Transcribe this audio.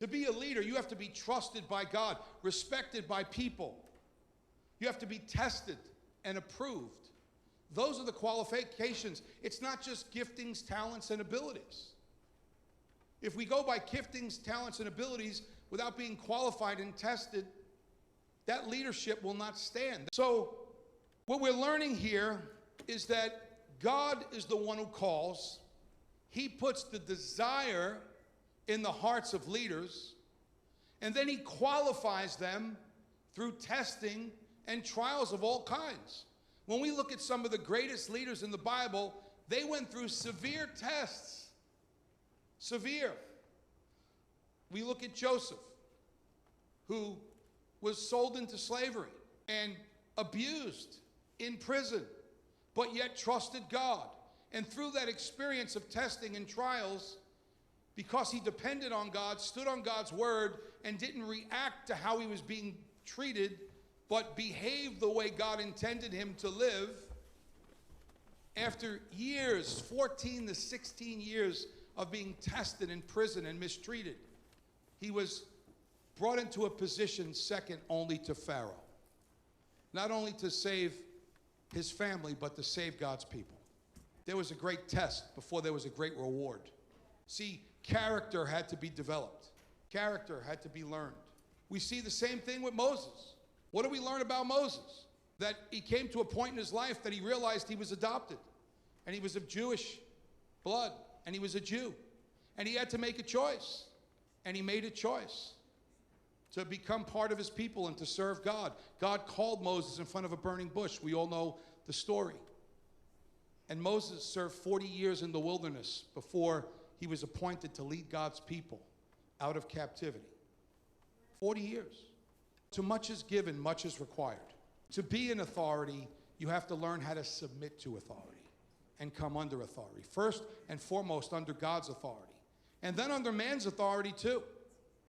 To be a leader, you have to be trusted by God, respected by people. You have to be tested and approved. Those are the qualifications. It's not just giftings, talents, and abilities. If we go by giftings, talents, and abilities without being qualified and tested, that leadership will not stand. So what we're learning here is that God is the one who calls. He puts the desire in the hearts of leaders, and then he qualifies them through testing and trials of all kinds. When we look at some of the greatest leaders in the Bible, they went through severe tests. Severe. We look at Joseph, who was sold into slavery and abused in prison, but yet trusted God. And through that experience of testing and trials, because he depended on God, stood on God's word, and didn't react to how he was being treated, but behaved the way God intended him to live, after years, 14 to 16 years of being tested in prison and mistreated, he was brought into a position second only to Pharaoh. Not only to save his family, but to save God's people. There was a great test before there was a great reward. See, character had to be developed. Character had to be learned. We see the same thing with Moses. What do we learn about Moses? That he came to a point in his life that he realized he was adopted, and he was of Jewish blood, and he was a Jew, and he had to make a choice, and he made a choice to become part of his people and to serve God. God called Moses in front of a burning bush. We all know the story. And Moses served 40 years in the wilderness before he was appointed to lead God's people out of captivity. 40 years. To much is given, much is required. To be an authority, you have to learn how to submit to authority and come under authority. First and foremost, under God's authority. And then under man's authority too.